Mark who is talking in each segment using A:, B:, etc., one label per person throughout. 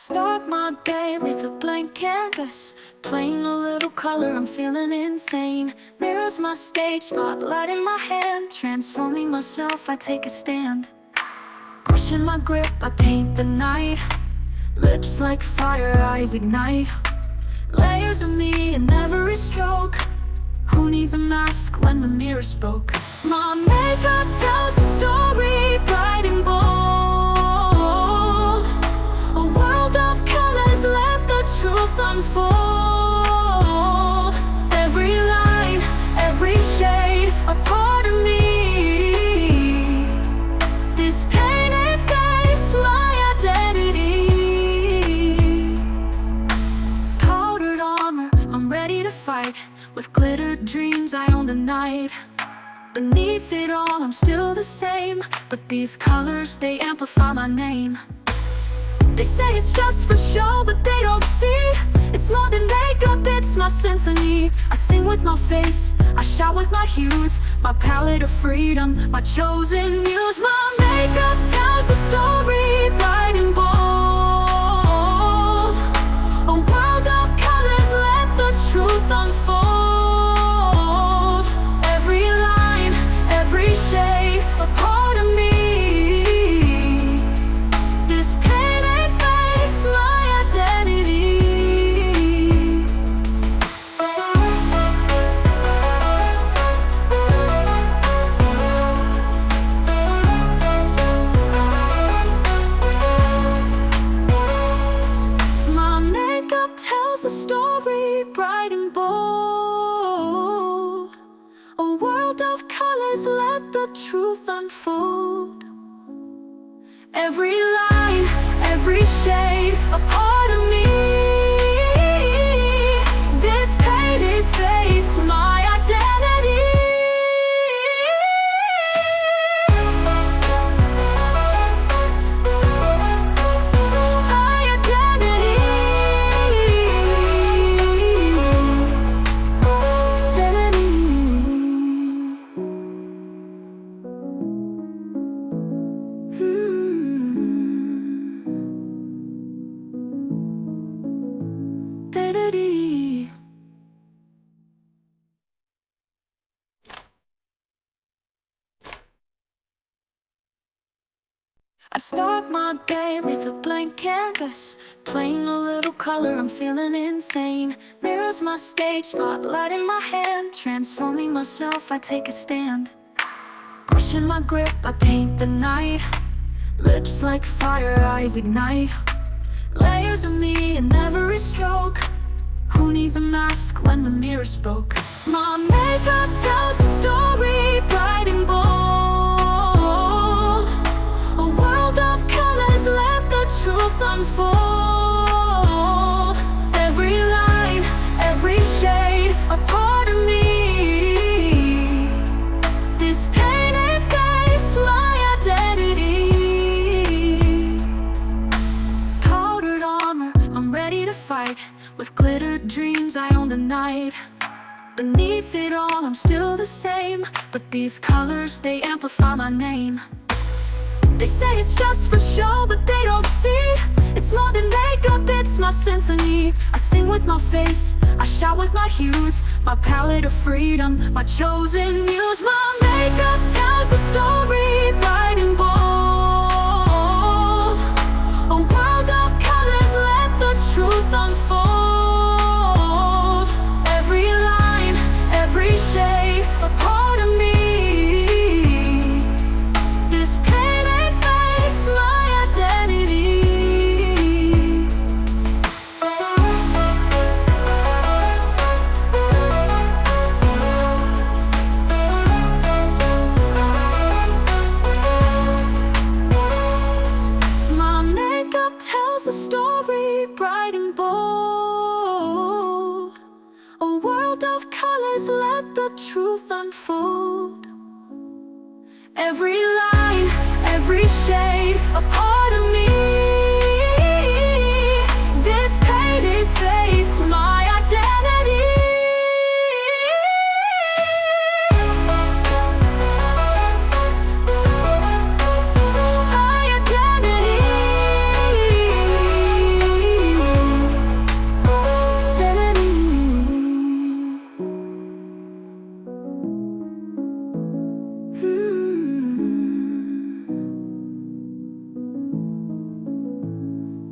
A: Start my day with a blank canvas, playing a little color, I'm feeling insane. Mirrors my stage, spotlight in my hand, transforming myself, I take a stand. Brushing my grip, I paint the night, lips like fire, eyes ignite. Layers of me in every stroke. Who needs a mask when the mirror spoke? My makeup tells the story, bright and bold. A world of colors, let the truth unfold. Every line, every shade, a part of me. This painted face, my identity. Powdered armor, I'm ready to fight. With glittered dreams, I own the night. Beneath it all, I'm still the same, but these colors, they amplify my name. They say it's just for show, but they don't see. It's more than makeup, it's my symphony. I sing with my face, I shout with my hues. My palette of freedom, my chosen muse. My makeup tells the story, bright and bold. A world of colors, let the truth unfold. Every line, every shade, a part of me. This painted face, my identity. My makeup tells the story, bright and bold. A world of colors, let the truth unfold. Every line, every shade, a part of me. This painted face, my identity. My identity. I start my day with a blank canvas, playing a little color, I'm feeling insane. Mirrors my stage, spotlight in my hand, transforming myself, I take a stand. Brushing my grip, I paint the night, lips like fire, eyes ignite. Layers of me in every stroke. Who needs a mask when the mirror spoke? My makeup tells the story, bright and bold. A world of colors, let the truth unfold. Every line, every shade, a part of me. This painted face, my identity. Powdered armor, I'm ready to fight. With glittered dreams, I own the night. Beneath it all, I'm still the same, but these colors, they amplify my name. They say it's just for show, but they don't see. It's more than makeup, it's my symphony. I sing with my face, I shout with my hues. My palette of freedom, my chosen muse. My makeup tells the story, bright and bold. A world of colors, let the truth unfold. Every line, every shade, a part of me. This painted face, my identity. My makeup tells the story, bright and bold. A world of colors, let the truth unfold. Every line, every shade, a part of me. This painted face, my identity. My identity.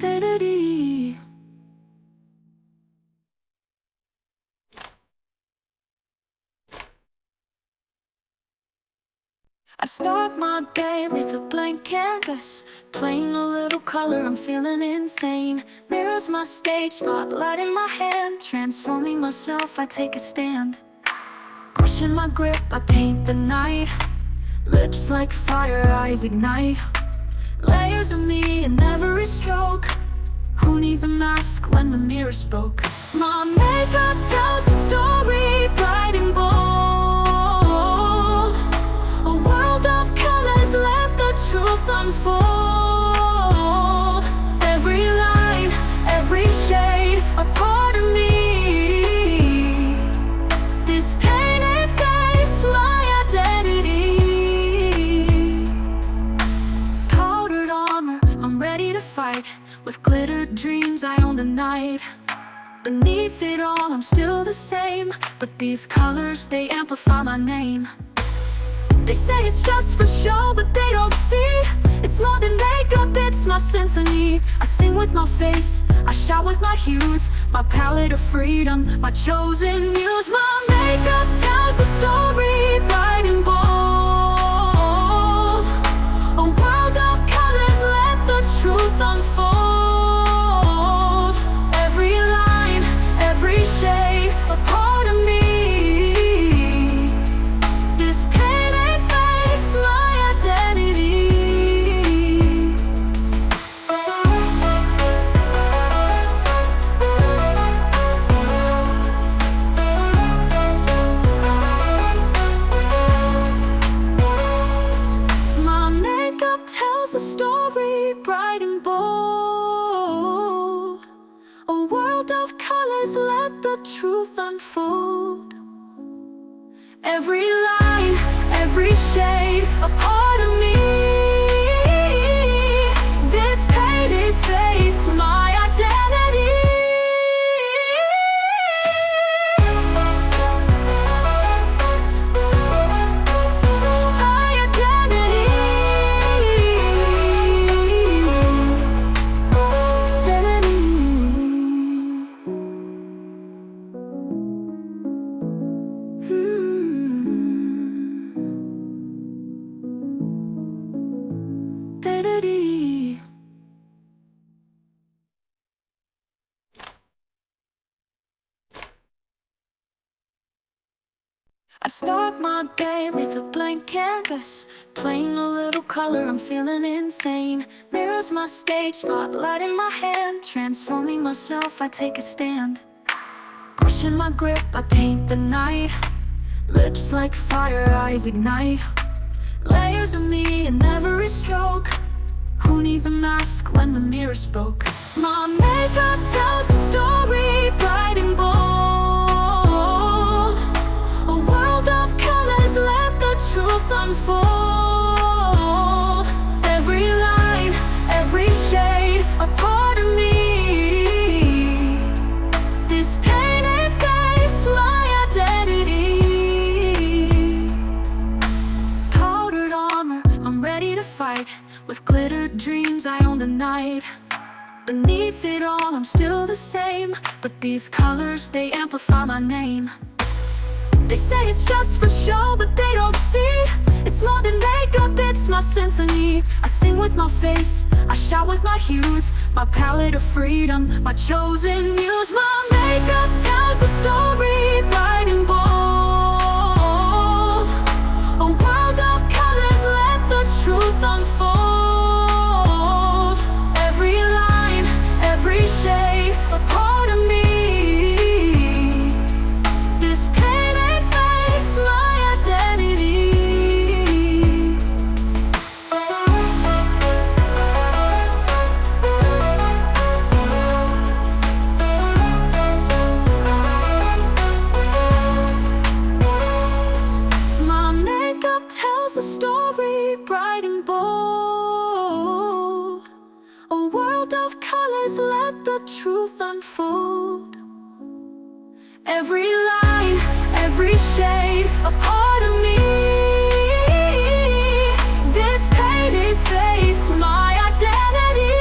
A: Da-da-dee. I start my day with a blank canvas, playing a little color, I'm feeling insane. Mirrors my stage, spotlight in my hand, transforming myself, I take a stand. Brushing my grip, I paint the night, lips like fire, eyes ignite. Layers of me in every stroke. Who needs a mask when the mirror spoke? My makeup tells the story, bright and bold. A world of colors, let the truth unfold. Every line, every shade, a part of me. This painted face, my identity. Powdered armor, I'm ready to fight. With glittered dreams, I own the night. Beneath it all, I'm still the same, but these colors, they amplify my name. They say it's just for show, but they don't see. It's more than makeup, it's my symphony. I sing with my face, I shout with my hues. My palette of freedom, my chosen muse. My makeup tells the story, bright and bold. A world of colors, let the truth unfold. Every line, every shade, a part of me. This painted face, my identity. My makeup tells the story, bright and bold. A world of colors, let the truth unfold. Every line, every shade, a part of me. This painted face, my identity. My identity. Da-da-dee. I start my day with a blank canvas, playing a little color, I'm feeling insane. Mirrors my stage, spotlight in my hand, transforming myself, I take a stand. Brushing my grip, I paint the night, lips like fire, eyes ignite. Layers of me in every stroke. Who needs a mask when the mirror spoke? My makeup tells the story, bright and bold. A world of colors, let the truth unfold. Every line, every shade, a part of me. This painted face, my identity. Powdered armor, I'm ready to fight. With glittered dreams, I own the night. Beneath it all, I'm still the same, but these colors, they amplify my name. They say it's just for show, but they don't see. It's more than makeup, it's my symphony. I sing with my face, I shout with my hues. My palette of freedom, my chosen muse. My makeup tells the story, bright and bold. A world of colors, let the truth unfold. Every line, every shade, a part of me. This painted face, my identity. My makeup tells the story, bright and bold. A world of colors, let the truth unfold. Every line, every shade, a part of me. This painted face, my identity.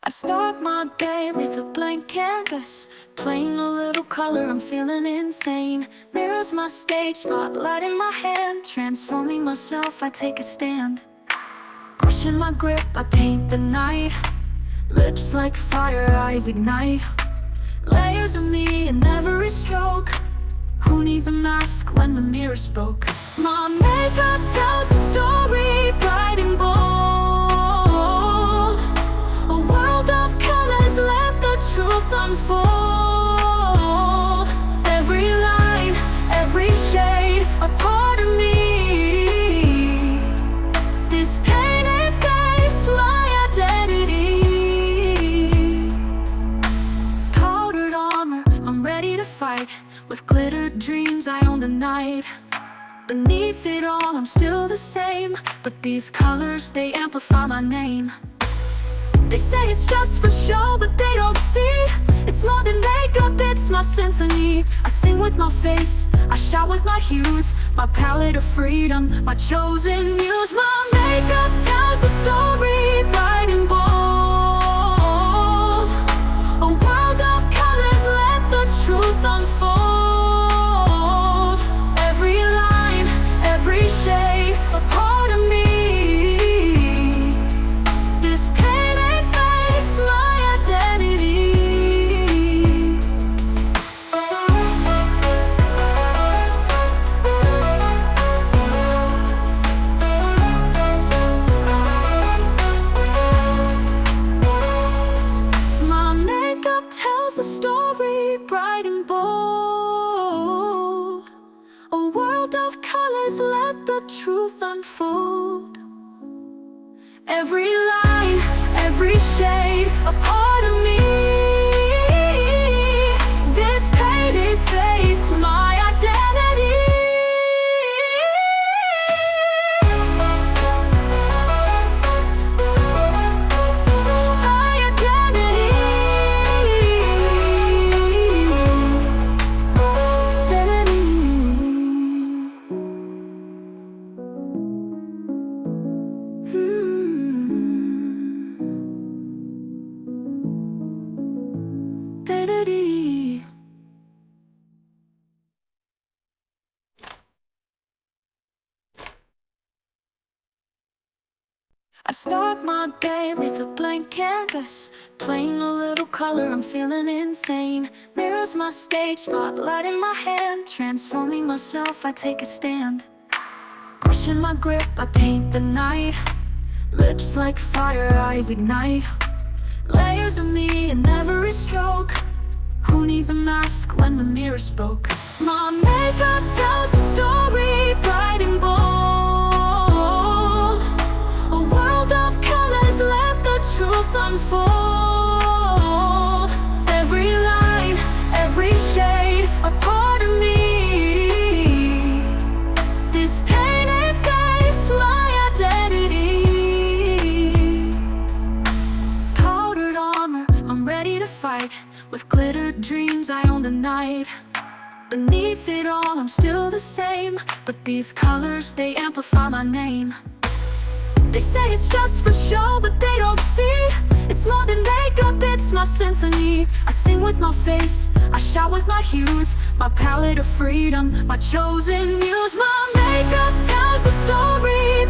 A: I start my day with a blank canvas, playing a little color, I'm feeling insane. Mirrors my stage, spotlight in my hand, transforming myself, I take a stand. Brushing my grip, I paint the night, lips like fire, eyes ignite. Layers of me in every stroke. Who needs a mask when the mirror spoke? My makeup tells the story, bright and bold. A world of colors, let the truth unfold. Every line, every shade, a part of me. This painted face, my identity. Powdered armor, I'm ready to fight. With glittered dreams, I own the night. Beneath it all, I'm still the same, but these colors, they amplify my name. They say it's just for show, but they don't see. It's more than makeup, it's my symphony. I sing with my face, I shout with my hues. My palette of freedom, my chosen muse. My makeup tells the story, bright and bold. A world of colors, let the truth unfold. Every line, every shade, a part of me. This painted face, my identity. My makeup tells the story, bright and bold. A world of colors, let the truth unfold. Every line, every shade, a part of me. This painted face, my identity. My identity. I start my day with a blank canvas, playing a little color, I'm feeling insane. Mirrors my stage, spotlight in my hand, transforming myself, I take a stand. Brushing my grip, I paint the night, lips like fire, eyes ignite. Layers of me in every stroke. Who needs a mask when the mirror spoke? My makeup tells the story, bright and bold. A world of colors, let the truth unfold. Every line, every shade, a part of me. This painted face, my identity. Powdered armor, I'm ready to fight. With glittered dreams, I own the night. Beneath it all, I'm still the same, but these colors, they amplify my name. They say it's just for show, but they don't see. It's more than makeup, it's my symphony. I sing with my face, I shout with my hues. My palette of freedom, my chosen muse. My makeup tells the story.